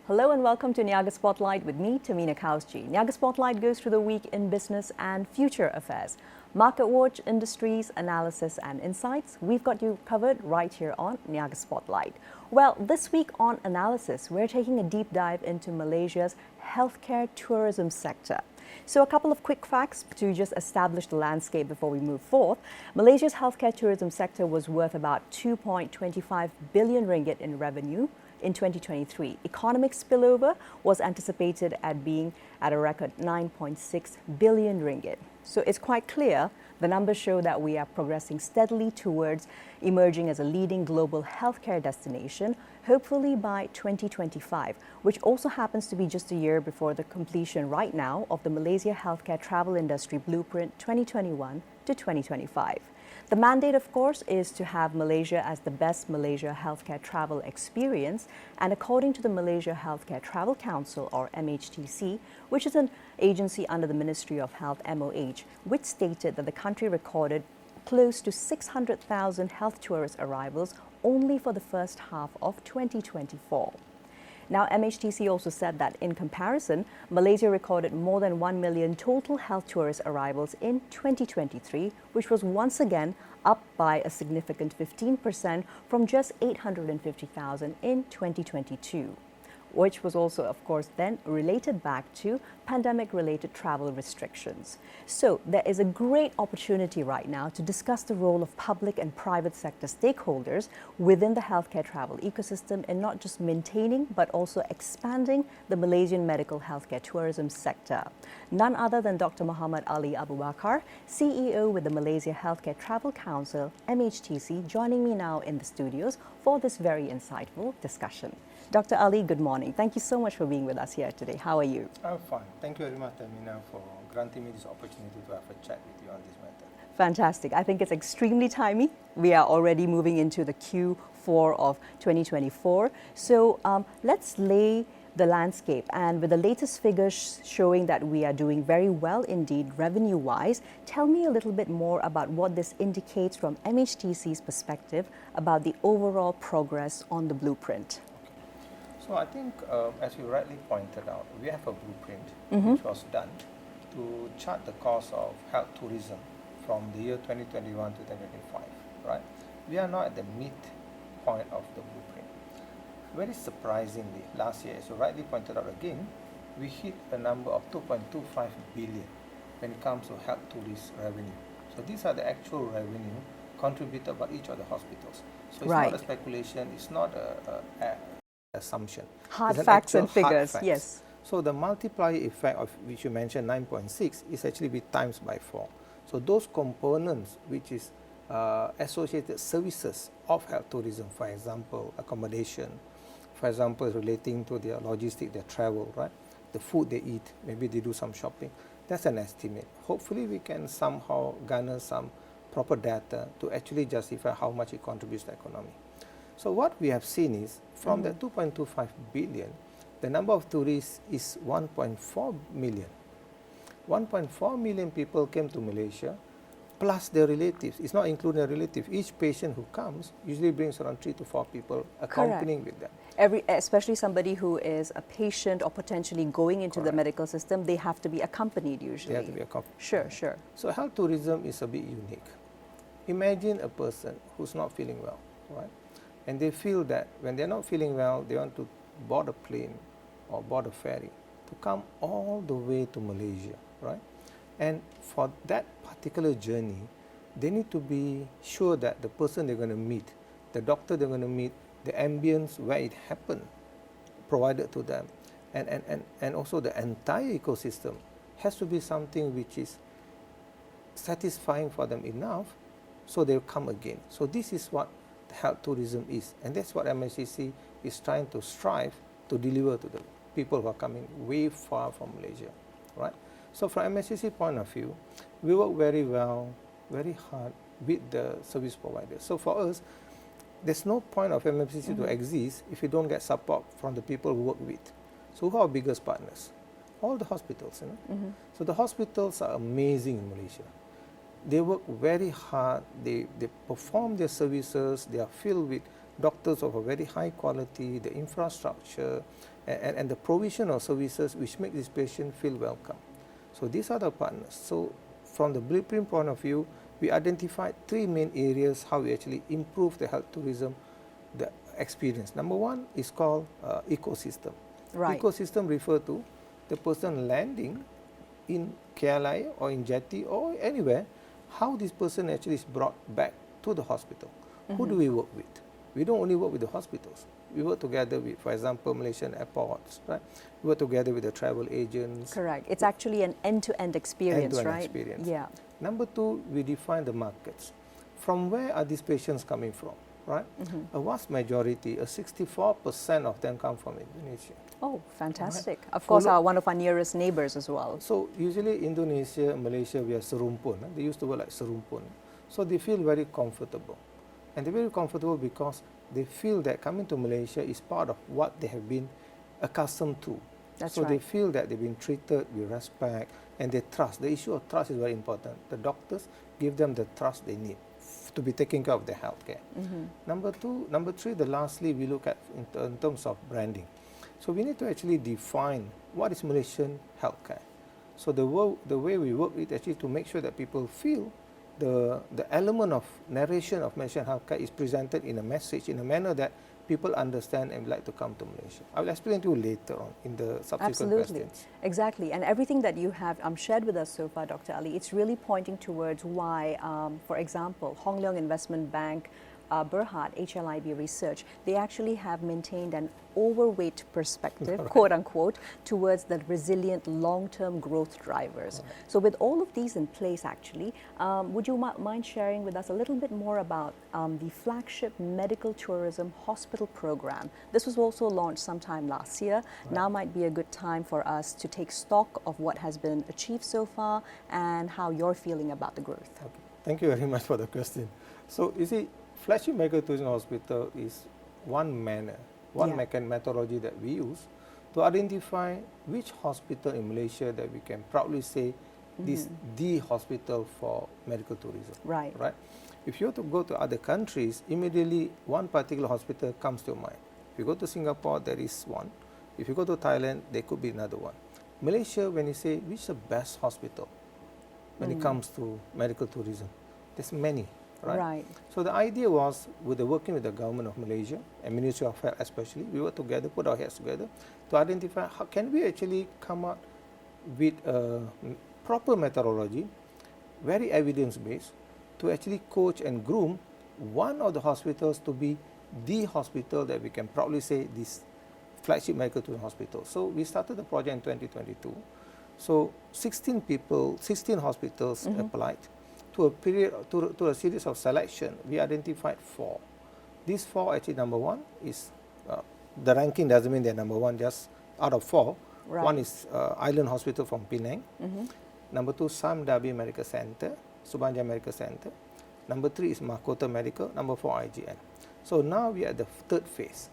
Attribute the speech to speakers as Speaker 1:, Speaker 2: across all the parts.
Speaker 1: Hello and welcome to Niaga Spotlight with me, Tamina Kausji. Niaga Spotlight goes through the week in business and future affairs. Market watch, industries, analysis and insights. We've got you covered right here on Niaga Spotlight. Well, this week on analysis, we're taking a deep dive into Malaysia's healthcare tourism sector. So a couple of quick facts to just establish the landscape before we move forth. Malaysia's healthcare tourism sector was worth about 2.25 billion ringgit in revenue in 2023. Economic spillover was anticipated at being at a record 9.6 billion ringgit. So it's quite clear the numbers show that we are progressing steadily towards emerging as a leading global healthcare destination, hopefully by 2025, which also happens to be just a year before the completion right now of the Malaysia Healthcare Travel Industry Blueprint 2021 to 2025. The mandate, of course, is to have Malaysia as the best Malaysia healthcare travel experience. And according to the Malaysia Healthcare Travel Council, or MHTC, which is an agency under the Ministry of Health, MOH, which stated that the country recorded close to 600,000 health tourist arrivals only for the first half of 2024. Now, MHTC also said that in comparison, Malaysia recorded more than 1 million total health tourist arrivals in 2023, which was once again up by a significant 15% from just 850,000 in 2022, which was also, of course, then related back to pandemic-related travel restrictions. So there is a great opportunity right now to discuss the role of public and private sector stakeholders within the healthcare travel ecosystem in not just maintaining but also expanding the Malaysian medical healthcare tourism sector. None other than Dr. Mohamed Ali Abu Bakar, CEO with the Malaysia Healthcare Travel Council, MHTC, joining me now in the studios for this very insightful discussion. Dr. Ali, good morning. Thank you so much for being with us here today. How are you?
Speaker 2: I'm fine. Thank you very much, Tamina, for granting me this opportunity to have a chat with you on this matter.
Speaker 1: Fantastic. I think it's extremely timely. We are already moving into the Q4 of 2024. So let's lay the landscape. And with the latest figures showing that we are doing very well indeed revenue-wise, tell me a little bit more about what this indicates from MHTC's perspective about the overall progress on the blueprint.
Speaker 2: So I think, as you rightly pointed out, we have a blueprint which was done to chart the course of health tourism from the year 2021 to 2025, right? We are now at the midpoint of the blueprint. Very surprisingly, last year, as you rightly pointed out again, we hit a number of 2.25 billion when it comes to health tourist revenue. So these are the actual revenue contributed by each of the hospitals. So it's not a speculation, it's not a assumption.
Speaker 1: Hard facts and figures,
Speaker 2: facts.
Speaker 1: Yes.
Speaker 2: So the multiplier effect of which you mentioned, 9.6, is actually be times by 4. So those components which is associated services of health tourism, for example, accommodation, for example, relating to their logistics, their travel, right? The food they eat, maybe they do some shopping. That's an estimate. Hopefully we can somehow garner some proper data to actually justify how much it contributes to the economy. So what we have seen is, from the 2.25 billion, the number of tourists is 1.4 million. 1.4 million people came to Malaysia, plus their relatives. It's not including their relatives. Each patient who comes usually brings around 3 to 4 people accompanying with them.
Speaker 1: Especially somebody who is a patient or potentially going into the medical system, they have to be accompanied usually.
Speaker 2: They have to be accompanied.
Speaker 1: Sure.
Speaker 2: So health tourism is a bit unique. Imagine a person who's not feeling well, right? And they feel that when they're not feeling well, they want to board a plane or board a ferry to come all the way to Malaysia, right? And for that particular journey, they need to be sure that the person they're going to meet, the doctor they're going to meet, the ambience where it happened provided to them, and also the entire ecosystem has to be something which is satisfying for them enough so they'll come again. So this is what health tourism is, and that's what MHTC is trying to strive to deliver to the people who are coming way far from Malaysia, right? So from MHTC point of view, we work very well, very hard with the service providers. So for us, there's no point of MHTC to exist if you don't get support from the people who work with. So who are our biggest partners? All the hospitals, you know? So the hospitals are amazing in Malaysia. They work very hard, they perform their services, they are filled with doctors of a very high quality, the infrastructure, and the provision of services which make this patient feel welcome. So these are the partners. So from the blueprint point of view, we identified 3 main areas how we actually improve the health tourism, the experience. Number 1 is called ecosystem.
Speaker 1: Right.
Speaker 2: Ecosystem refer to the person landing in KLI or in Jetty or anywhere, how this person actually is brought back to the hospital. Who do we work with? We don't only work with the hospitals. We work together with, for example, Malaysian airports, right? We work together with the travel agents.
Speaker 1: Correct. It's actually an end-to-end experience,
Speaker 2: End-to-end
Speaker 1: right?
Speaker 2: experience.
Speaker 1: Yeah.
Speaker 2: Number 2, we define the markets. From where are these patients coming from, right? A vast majority, 64% of them come from Indonesia.
Speaker 1: Oh, fantastic.
Speaker 2: Right.
Speaker 1: Of course, one of our nearest neighbors as well.
Speaker 2: So usually Indonesia, Malaysia, we are serumpun. They used to word like serumpun. So they feel very comfortable. And they're very comfortable because they feel that coming to Malaysia is part of what they have been accustomed to.
Speaker 1: That's
Speaker 2: so
Speaker 1: right.
Speaker 2: they feel that they've been treated with respect and they trust. The issue of trust is very important. The doctors give them the trust they need to be taking care of their healthcare. Number 3, lastly, we look at in terms of branding. So we need to actually define what is Malaysian healthcare. So the way we work is actually to make sure that people feel the element of narration of Malaysian healthcare is presented in a message in a manner that people understand and would like to come to Malaysia. I will explain to you later on in the subsequent questions.
Speaker 1: Exactly. And everything that you have shared with us so far, Dr. Ali, it's really pointing towards why, for example, Hong Leong Investment Bank, Berhad, HLIB Research, they actually have maintained an overweight perspective, quote unquote, towards the resilient long-term growth drivers. So with all of these in place, actually, would you mind sharing with us a little bit more about the flagship medical tourism hospital program? This was also launched sometime last year. Now might be a good time for us to take stock of what has been achieved so far and how you're feeling about the growth.
Speaker 2: Okay. Thank you very much for the question. So you see, flagship medical tourism hospital is one methodology that we use to identify which hospital in Malaysia that we can proudly say this the hospital for medical tourism.
Speaker 1: Right.
Speaker 2: If you were to go to other countries, immediately one particular hospital comes to your mind. If you go to Singapore, there is one. If you go to Thailand, there could be another one. Malaysia, when you say which is the best hospital when it comes to medical tourism, there's many. Right. So the idea was, with the working with the government of Malaysia and Ministry of Health especially, we worked together, put our heads together to identify how can we actually come up with a proper methodology, very evidence-based, to actually coach and groom one of the hospitals to be the hospital that we can proudly say this flagship medical tourism hospital. So we started the project in 2022. So 16 hospitals applied. To a series of selection, we identified 4. These 4, actually, number 1 is, the ranking doesn't mean they're number 1, just out of 4. One is Island Hospital from Penang. Number 2, Sam Dabi Medical Center, Subanjaya Medical Center. Number 3 is Mahkota Medical. Number 4, IGN. So now we are at the 3rd phase.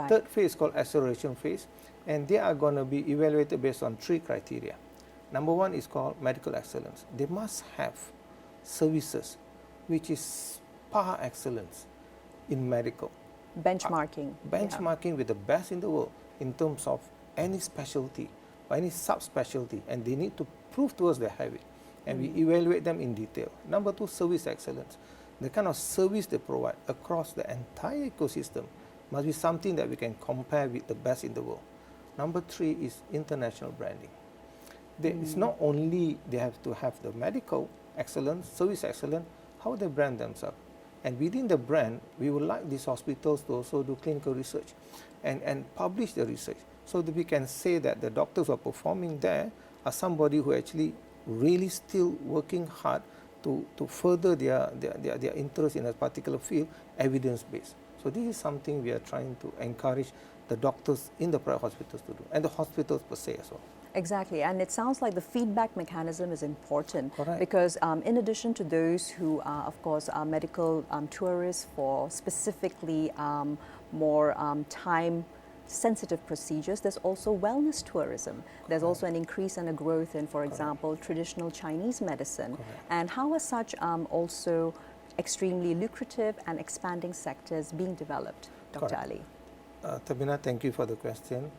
Speaker 2: Third phase is called acceleration phase, and they are going to be evaluated based on 3 criteria. Number 1 is called medical excellence. They must have services which is par excellence in medical.
Speaker 1: Benchmarking.
Speaker 2: With the best in the world in terms of any specialty or any subspecialty, and they need to prove to us they have it. And we evaluate them in detail. Number 2, service excellence. The kind of service they provide across the entire ecosystem must be something that we can compare with the best in the world. Number 3 is international branding. It's not only they have to have the medical excellence, service excellence, how they brand themselves. And within the brand, we would like these hospitals to also do clinical research and publish the research so that we can say that the doctors who are performing there are somebody who actually really still working hard to further their interest in a particular field, evidence-based. So this is something we are trying to encourage the doctors in the private hospitals to do, and the hospitals per se as well.
Speaker 1: Exactly, and it sounds like the feedback mechanism is important.
Speaker 2: Correct.
Speaker 1: Because in addition to those who are, of course, medical tourists for specifically more time-sensitive procedures, there's also wellness tourism. There's also an increase and a growth in, for example, traditional Chinese medicine. And how are such also extremely lucrative and expanding sectors being developed, Dr. Ali?
Speaker 2: Tabina, thank you for the question.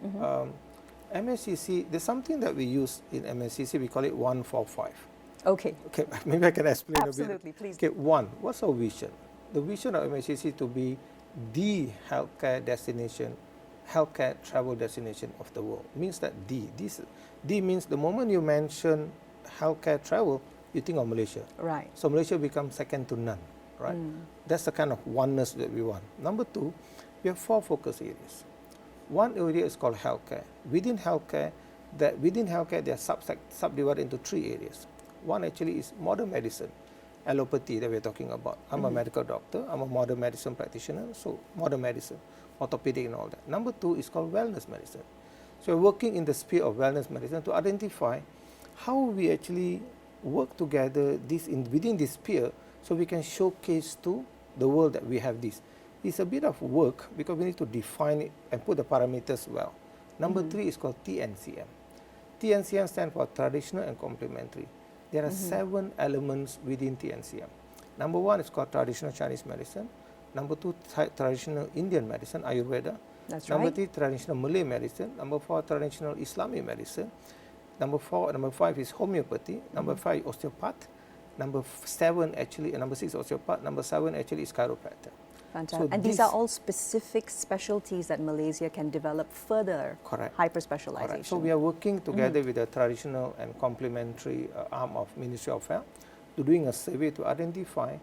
Speaker 2: MHTC, there's something that we use in MHTC, we call it 145.
Speaker 1: Okay.
Speaker 2: Okay, maybe I can explain a bit.
Speaker 1: Absolutely, please.
Speaker 2: Okay, one, what's our vision? The vision of MHTC to be the healthcare destination, healthcare travel destination of the world. Means that D means the moment you mention healthcare travel, you think of Malaysia.
Speaker 1: Right.
Speaker 2: So Malaysia becomes second to none, right? That's the kind of oneness that we want. Number two, we have 4 focus areas. One area is called healthcare. Within healthcare, they are subdivided into 3 areas. One actually is modern medicine, allopathy that we're talking about. I'm a medical doctor, I'm a modern medicine practitioner, so modern medicine, orthopedic and all that. Number 2 is called wellness medicine. So we're working in the sphere of wellness medicine to identify how we actually work together within this sphere so we can showcase to the world that we have this. It's a bit of work because we need to define it and put the parameters well. Number 3 is called TNCM. TNCM stands for traditional and complementary. There are 7 elements within TNCM. Number 1 is called traditional Chinese medicine. Number 2, traditional Indian medicine, Ayurveda.
Speaker 1: That's
Speaker 2: Number
Speaker 1: right.
Speaker 2: 3, traditional Malay medicine. Number 4, traditional Islamic medicine. Number 5 is homeopathy. Number 5, osteopath. Number 6 osteopath. Number 7 actually is chiropractor.
Speaker 1: Fantastic. And these are all specific specialties that Malaysia can develop further.
Speaker 2: Correct.
Speaker 1: Hyper-specialization.
Speaker 2: Correct. So we are working together with the traditional and complementary arm of Ministry of Health to doing a survey to identify.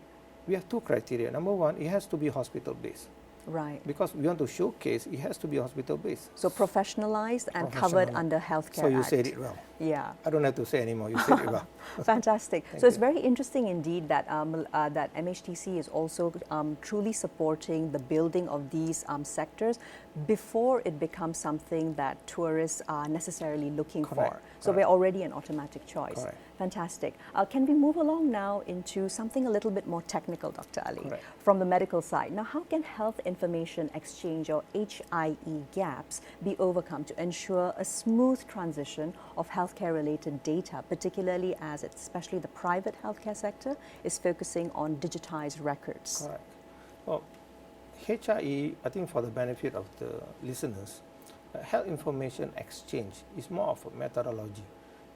Speaker 2: We have 2 criteria. Number 1, it has to be hospital-based.
Speaker 1: Right.
Speaker 2: Because we want to showcase it has to be hospital-based.
Speaker 1: So professionalized and covered under Healthcare
Speaker 2: So you
Speaker 1: Act.
Speaker 2: said it well.
Speaker 1: Yeah.
Speaker 2: I don't have to say anymore. You said it well.
Speaker 1: Fantastic.
Speaker 2: Thank
Speaker 1: So it's
Speaker 2: you.
Speaker 1: very interesting indeed that that MHTC is also truly supporting the building of these sectors before it becomes something that tourists are necessarily looking
Speaker 2: Correct.
Speaker 1: for. So we're already an automatic choice.
Speaker 2: Correct.
Speaker 1: Fantastic. Can we move along now into something a little bit more technical, Dr. Ali,
Speaker 2: Correct.
Speaker 1: from the medical side? Now, how can health information exchange or HIE gaps be overcome to ensure a smooth transition of healthcare-related data, particularly as especially the private healthcare sector is focusing on digitized records?
Speaker 2: Correct. Well, HIE, I think for the benefit of the listeners, health information exchange is more of a methodology.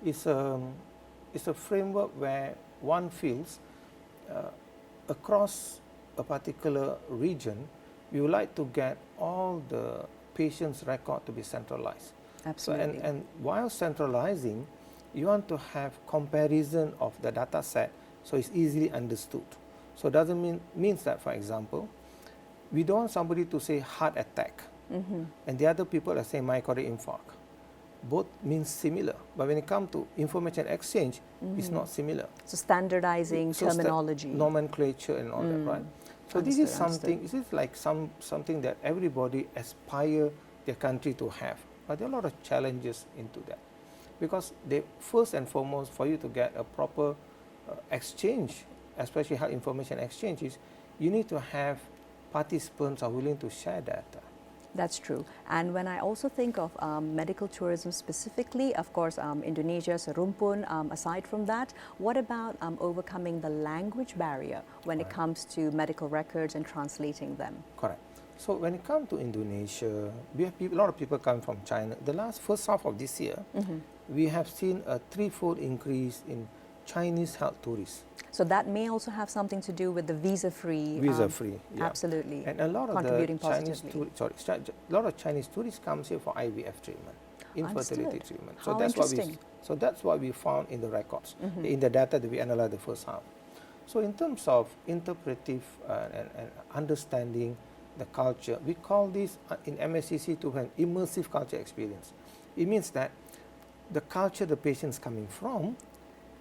Speaker 2: It's a framework where one feels across a particular region, we would like to get all the patient's record to be centralized.
Speaker 1: Absolutely.
Speaker 2: So, and while centralizing, you want to have comparison of the data set so it's easily understood. So it doesn't means that, for example, we don't want somebody to say heart attack and the other people are saying myocardial infarct. Both means similar, but when it comes to information exchange, it's not similar.
Speaker 1: So standardizing terminology.
Speaker 2: Nomenclature and all that, right? So this is something, this is like something that everybody aspire their country to have. But there are a lot of challenges into that. Because they, first and foremost, for you to get a proper exchange, especially health information exchanges, you need to have participants who are willing to share data.
Speaker 1: That's true. And when I also think of medical tourism specifically, of course, Indonesia, Serumpun, aside from that, what about overcoming the language barrier when it comes to medical records and translating them?
Speaker 2: Correct. So when it comes to Indonesia, we have a lot of people come from China. The first half of this year, we have seen a 3-fold increase in Chinese health tourists.
Speaker 1: So that may also have something to do with the visa-free.
Speaker 2: Visa-free, yeah.
Speaker 1: Absolutely.
Speaker 2: And a lot of
Speaker 1: contributing
Speaker 2: the Chinese
Speaker 1: positively.
Speaker 2: a lot of Chinese tourists comes here for IVF treatment, infertility treatment. So
Speaker 1: How
Speaker 2: that's
Speaker 1: interesting.
Speaker 2: that's what we found in the records, in the data that we analyzed the first half. So in terms of interpretive and understanding the culture, we call this in MHTC to an immersive culture experience. It means that the culture the patient's coming from,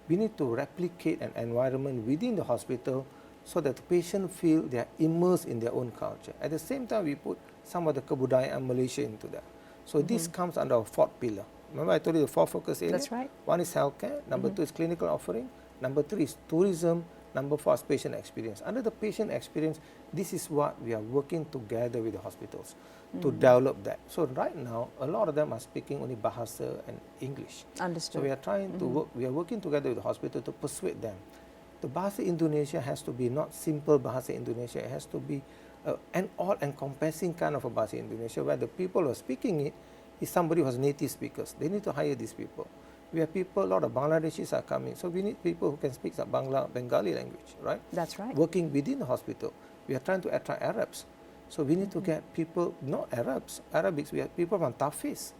Speaker 2: we need to replicate an environment within the hospital so that the patient feel they are immersed in their own culture. At the same time, we put some of the kebudayaan Malaysia into that. So this comes under our 4th pillar. Remember I told you the 4 focus areas?
Speaker 1: That's right.
Speaker 2: 1 is healthcare, number 2 is clinical offering, number 3 is tourism, number 4 is patient experience. Under the patient experience, this is what we are working together with the hospitals to develop that. So right now, a lot of them are speaking only Bahasa and English.
Speaker 1: Understood.
Speaker 2: So we are trying to work, we are working together with the hospital to persuade them. The Bahasa Indonesia has to be not simple Bahasa Indonesia, it has to be an all-encompassing kind of a bahasa Indonesia where the people who are speaking it is somebody who has native speakers. They need to hire these people. We have people, a lot of Bangladeshis are coming, so we need people who can speak the Bengali language, right?
Speaker 1: That's right.
Speaker 2: Working within the hospital. We are trying to attract Arabs. So we need to get people, not Arabs, Arabics, we have people from Tafiz.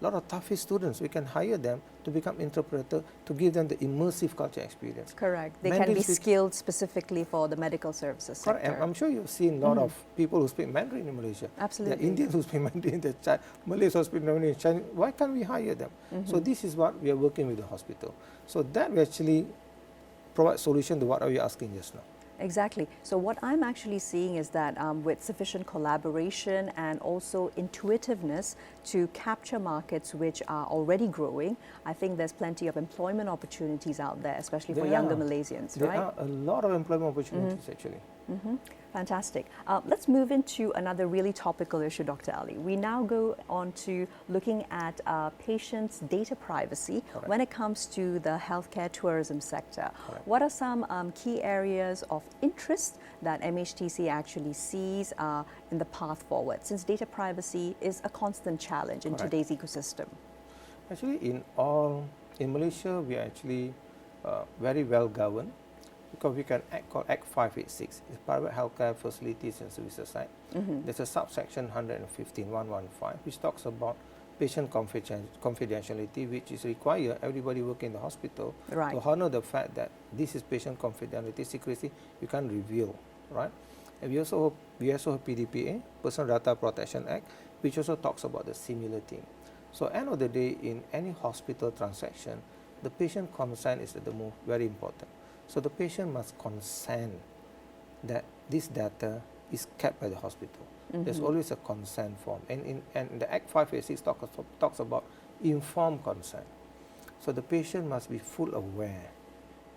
Speaker 2: A lot of Tafiz students, we can hire them to become interpreter, to give them the immersive culture experience.
Speaker 1: Correct. They
Speaker 2: Mandarin
Speaker 1: can be skilled specifically for the medical services sector.
Speaker 2: Correct. I'm sure you've seen a lot of people who speak Mandarin in Malaysia.
Speaker 1: Absolutely.
Speaker 2: There are Indians who speak Mandarin, there are Malays who speak Mandarin, Chinese. Why can't we hire them? So this is what we are working with the hospital. So that will actually provide solution to what are you asking just now.
Speaker 1: Exactly. So what I'm actually seeing is that with sufficient collaboration and also intuitiveness to capture markets which are already growing, I think there's plenty of employment opportunities out there, especially for younger Malaysians,
Speaker 2: There
Speaker 1: right?
Speaker 2: are a lot of employment opportunities actually.
Speaker 1: Fantastic. Let's move into another really topical issue, Dr. Ali. We now go on to looking at patients' data privacy when it comes to the healthcare tourism sector. What are some key areas of interest that MHTC actually sees in the path forward, since data privacy is a constant challenge in today's ecosystem?
Speaker 2: Actually, in Malaysia, we are actually very well governed, because we can call Act 586, it's Private Healthcare Facilities and Services Act. There's a subsection 115.115, which talks about patient confidentiality, which is require everybody working in the hospital to honor the fact that this is patient confidentiality, secrecy, you can't reveal, right? And we also have PDPA, Personal Data Protection Act, which also talks about the similar thing. So end of the day, in any hospital transaction, the patient consent is the most very important. So the patient must consent that this data is kept by the hospital. There's always a consent form. And the Act 586 talks about informed consent. So the patient must be full aware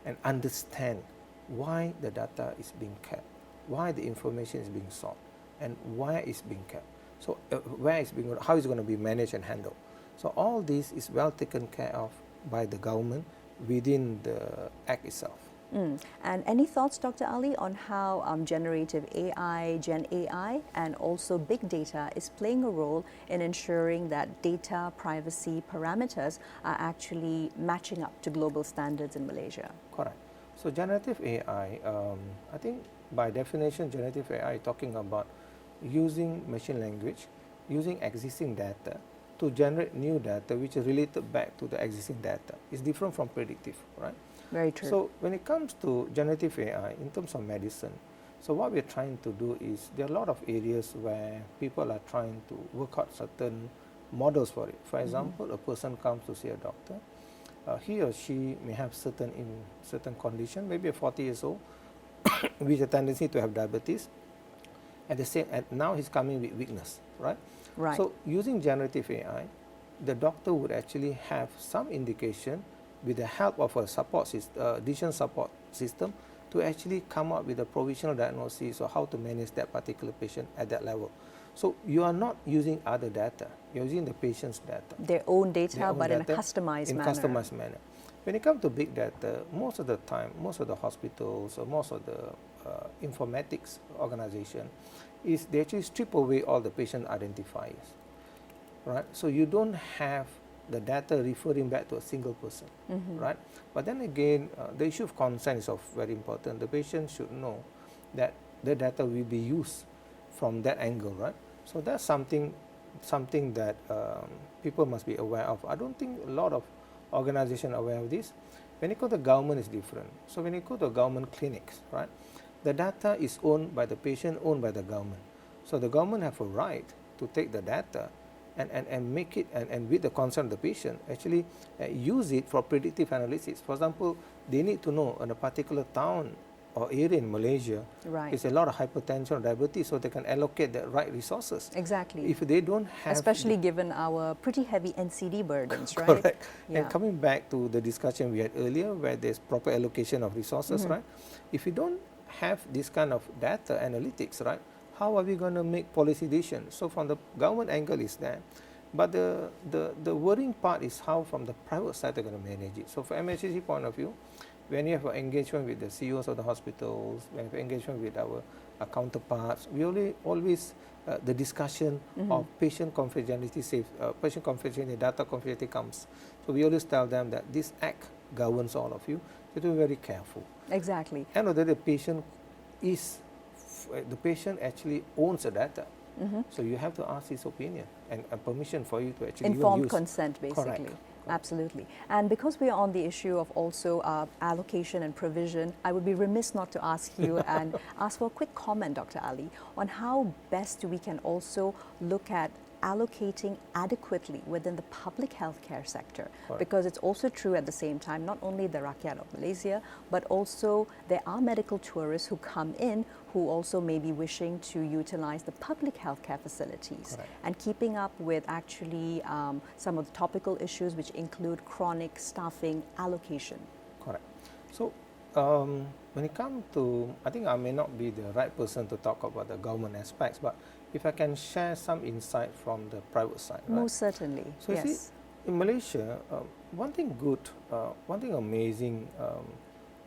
Speaker 2: and understand why the data is being kept, why the information is being sought, and why it's being kept. So how it's going to be managed and handled. So all this is well taken care of by the government within the Act itself.
Speaker 1: And any thoughts, Dr. Ali, on how generative AI, Gen AI, and also big data is playing a role in ensuring that data privacy parameters are actually matching up to global standards in Malaysia?
Speaker 2: Correct. So generative AI, I think by definition, generative AI is talking about using machine language, using existing data to generate new data which is related back to the existing data. It's different from predictive, right?
Speaker 1: Very true.
Speaker 2: So when it comes to generative AI in terms of medicine, so what we're trying to do is there are a lot of areas where people are trying to work out certain models for it. For example, a person comes to see a doctor. He or she may have certain condition, maybe a 40 years old, with a tendency to have diabetes. And now he's coming with weakness, right?
Speaker 1: Right.
Speaker 2: So using generative AI, the doctor would actually have some indication with the help of a decision support system to actually come up with a provisional diagnosis or how to manage that particular patient at that level. So you are not using other data, you're using the patient's data.
Speaker 1: Their own data, but in a customized manner.
Speaker 2: Customized manner. When it comes to big data, most of the time, most of the hospitals or most of the informatics organization is they actually strip away all the patient identifiers, right? So you don't have the data referring back to a single person, right? But then again, the issue of consent is very important. The patient should know that the data will be used from that angle, right? So that's something that people must be aware of. I don't think a lot of organizations are aware of this. When you go to government, it's different. So when you go to government clinics, right, the data is owned by the patient, owned by the government. So the government have a right to take the data and make it, and with the consent of the patient, actually use it for predictive analysis. For example, they need to know in a particular town or area in Malaysia, there's a lot of hypertension or diabetes, so they can allocate the right resources.
Speaker 1: Exactly.
Speaker 2: If they don't have...
Speaker 1: Especially given our pretty heavy NCD burdens, right?
Speaker 2: Correct.
Speaker 1: Yeah.
Speaker 2: And coming back to the discussion we had earlier, where there's proper allocation of resources, right? If you don't have this kind of data analytics, right, how are we going to make policy decisions? So from the government angle is there, but the worrying part is how from the private side they're going to manage it. So from MHTC point of view, when you have an engagement with the CEOs of the hospitals, when you have engagement with our counterparts, we always the discussion of patient confidentiality, patient confidentiality, data confidentiality comes. So we always tell them that this act governs all of you. So to be very careful.
Speaker 1: Exactly.
Speaker 2: And that the patient actually owns the data. So you have to ask his opinion and permission for you to actually
Speaker 1: informed
Speaker 2: use.
Speaker 1: Consent, basically.
Speaker 2: Correct.
Speaker 1: Absolutely. And because we are on the issue of also allocation and provision, I would be remiss not to ask you and ask for a quick comment, Dr. Ali, on how best we can also look at allocating adequately within the public healthcare sector.
Speaker 2: Correct.
Speaker 1: Because it's also true at the same time, not only the rakyat of Malaysia, but also there are medical tourists who come in who also may be wishing to utilize the public healthcare facilities.
Speaker 2: Correct.
Speaker 1: And keeping up with actually some of the topical issues which include chronic staffing allocation.
Speaker 2: Correct. So when it comes to, I think I may not be the right person to talk about the government aspects, but if I can share some insight from the private side. Right?
Speaker 1: Most certainly,
Speaker 2: so
Speaker 1: yes.
Speaker 2: You see, in Malaysia, one thing good, one thing amazing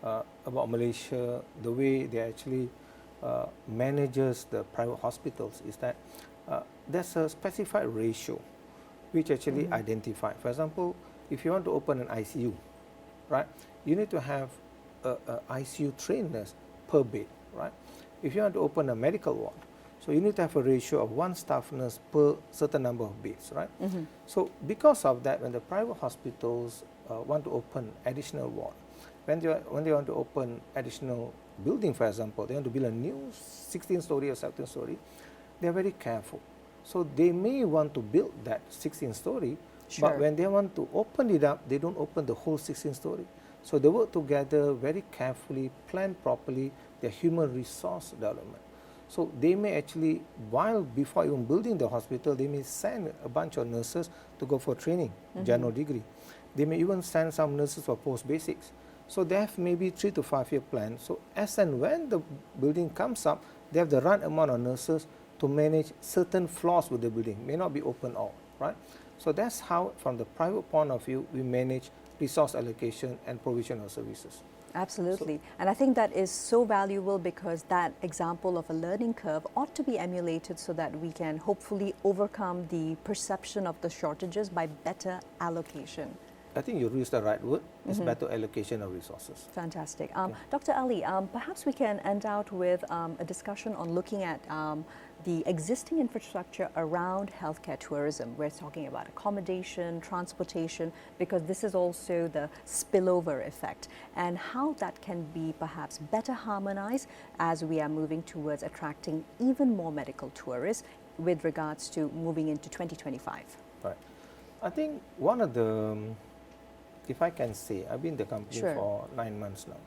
Speaker 2: about Malaysia, the way they actually manages the private hospitals is that there's a specified ratio which actually identify. For example, if you want to open an ICU, right, you need to have a ICU trained nurse per bed, right? If you want to open a medical ward, so you need to have a ratio of one staff nurse per certain number of beds, right? So because of that, when the private hospitals want to open additional ward, when they want to open additional building, for example, they want to build a new 16-story or 17-story, they are very careful. So they may want to build that 16-story,
Speaker 1: Sure.
Speaker 2: but when they want to open it up, they don't open the whole 16-story. So they work together very carefully, plan properly their human resource development. So they may actually, before even building the hospital, they may send a bunch of nurses to go for training, general degree. They may even send some nurses for post-basics. So they have maybe 3 to 5 year plan. So as and when the building comes up, they have the right amount of nurses to manage certain floors with the building. May not be open all, right? So that's how, from the private point of view, we manage resource allocation and provision of services.
Speaker 1: Absolutely. And I think that is so valuable because that example of a learning curve ought to be emulated so that we can hopefully overcome the perception of the shortages by better allocation.
Speaker 2: I think you used the right word. It's better allocation of resources.
Speaker 1: Fantastic. Dr. Ali, perhaps we can end out with a discussion on looking at the existing infrastructure around healthcare tourism. We're talking about accommodation, transportation, because this is also the spillover effect, and how that can be perhaps better harmonized as we are moving towards attracting even more medical tourists with regards to moving into 2025.
Speaker 2: Right. I think one of the, if I can say, I've been in the company
Speaker 1: Sure.
Speaker 2: for 9 months now.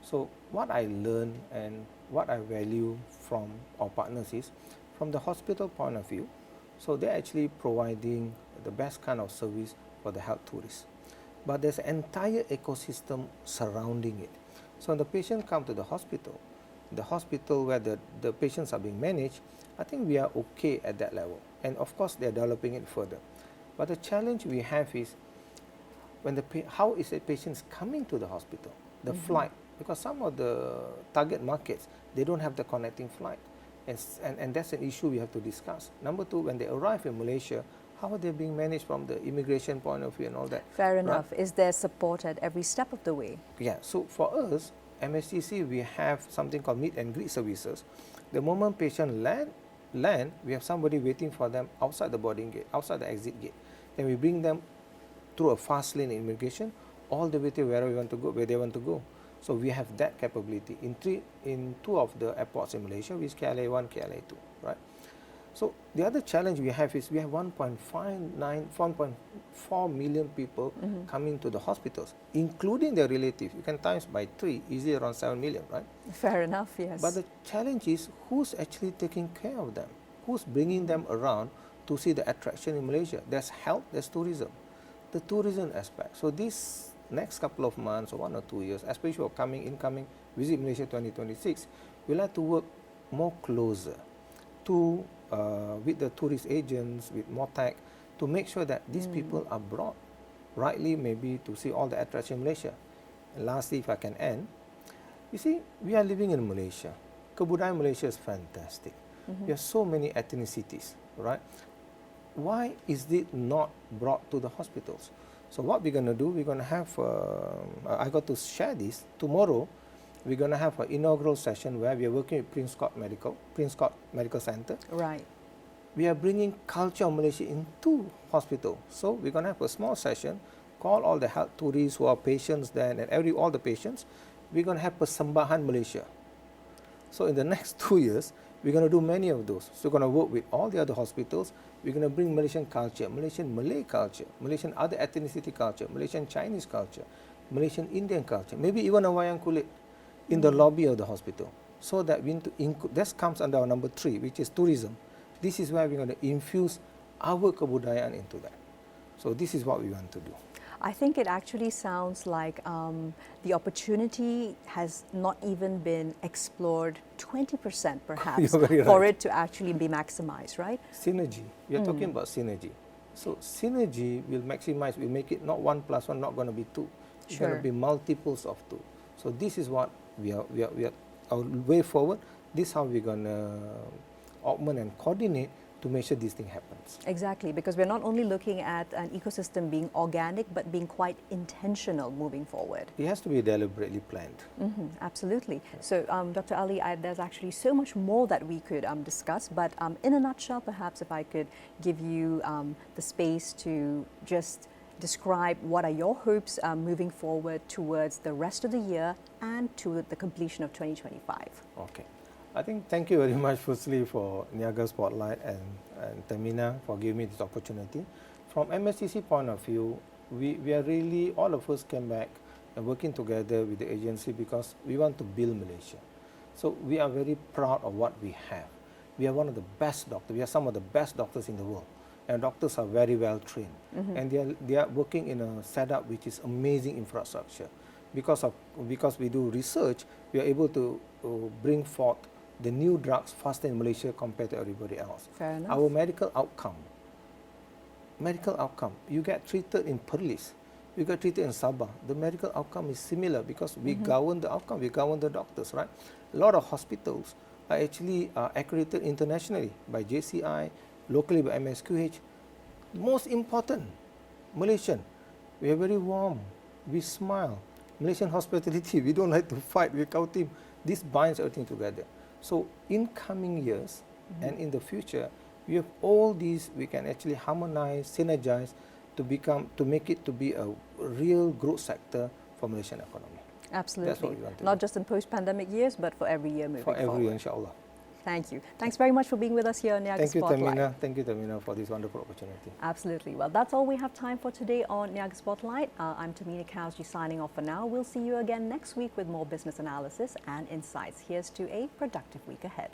Speaker 2: So what I learn and what I value from our partners is, from the hospital point of view, so they're actually providing the best kind of service for the health tourists. But there's an entire ecosystem surrounding it. So when the patient comes to the hospital where the patients are being managed, I think we are okay at that level. And of course, they're developing it further. But the challenge we have is, when how is a patient coming to the hospital? The flight, because some of the target markets, they don't have the connecting flight. And that's an issue we have to discuss. Number two, when they arrive in Malaysia, how are they being managed from the immigration point of view and all that?
Speaker 1: Fair enough. Right? Is there support at every step of the way?
Speaker 2: Yeah, so for us, MHTC, we have something called meet and greet services. The moment patient land, we have somebody waiting for them outside the boarding gate, outside the exit gate. Then we bring them through a fast lane immigration all the way to where they want to go. So we have that capability in 2 of the airports in Malaysia, which is KLA 1, KLA 2, right? So the other challenge we have is we have 1.4 million people coming to the hospitals, including their relatives. You can times by 3, easily around 7 million, right?
Speaker 1: Fair enough, yes.
Speaker 2: But the challenge is, who's actually taking care of them? Who's bringing them around to see the attraction in Malaysia? There's health, there's tourism. The tourism aspect. So this next couple of months or 1 or 2 years, especially for incoming Visit Malaysia 2026, we'll have to work more closer to with the tourist agents, with MOTAC, to make sure that these people are brought rightly maybe to see all the attraction in Malaysia. And lastly, if I can end, you see, we are living in Malaysia. Kebudayaan Malaysia is fantastic. We have so many ethnicities, right? Why is it not brought to the hospitals? So what we're going to do, we're going to have, I got to share this, tomorrow we're going to have an inaugural session where we are working with Prince Court Medical Center.
Speaker 1: Right.
Speaker 2: We are bringing culture of Malaysia into hospital. So we're going to have a small session, call all the health tourists who are patients there and all the patients. We're going to have Persembahan Malaysia. So in the next 2 years, we're going to do many of those. So we're going to work with all the other hospitals. We're going to bring Malaysian culture, Malaysian Malay culture, Malaysian other ethnicity culture, Malaysian Chinese culture, Malaysian Indian culture, maybe even a wayang kulit in the lobby of the hospital. So that we need to include, this comes under our number 3, which is tourism. This is where we're going to infuse our kebudayaan into that. So this is what we want to do.
Speaker 1: I think it actually sounds like the opportunity has not even been explored 20% perhaps for it to actually be maximized, right?
Speaker 2: Synergy. We are talking about synergy. So synergy will maximize, will make it not 1 + 1, not going to be 2. It's going to be multiples of 2. So this is what we are our way forward. This is how we're going to augment and coordinate to make sure this thing happens.
Speaker 1: Exactly, because we're not only looking at an ecosystem being organic, but being quite intentional moving forward.
Speaker 2: It has to be deliberately planned.
Speaker 1: Absolutely. So, Dr. Ali, there's actually so much more that we could discuss, but in a nutshell, perhaps if I could give you the space to just describe what are your hopes moving forward towards the rest of the year and to the completion of 2025.
Speaker 2: Okay. I think thank you very much firstly for Niaga Spotlight and Tamina for giving me this opportunity. From MHTC point of view, we are really, all of us came back and working together with the agency because we want to build Malaysia. So we are very proud of what we have. We are one of the best doctors. We are some of the best doctors in the world. And doctors are very well trained. And they are working in a setup which is amazing infrastructure. Because we do research, we are able to bring forth the new drugs faster in Malaysia compared to everybody else.
Speaker 1: Fair enough.
Speaker 2: Our medical outcome, you get treated in Perlis, you get treated in Sabah. The medical outcome is similar because we govern the outcome, we govern the doctors, right? A lot of hospitals are actually accredited internationally by JCI, locally by MSQH. Most important, Malaysian, we are very warm, we smile. Malaysian hospitality, we don't like to fight with our team. This binds everything together. So in coming years and in the future, we have all these, we can actually harmonize, synergize to make it to be a real growth sector for Malaysian economy.
Speaker 1: Absolutely.
Speaker 2: That's what we want to
Speaker 1: Not
Speaker 2: do.
Speaker 1: just in post-pandemic years, but for every year moving forward.
Speaker 2: For every year, inshallah.
Speaker 1: Thank you. Thanks very much for being with us here on Niaga Spotlight.
Speaker 2: Thank you, Tamina, for this wonderful opportunity.
Speaker 1: Absolutely. Well, that's all we have time for today on Niaga Spotlight. I'm Tamina Kowsji signing off for now. We'll see you again next week with more business analysis and insights. Here's to a productive week ahead.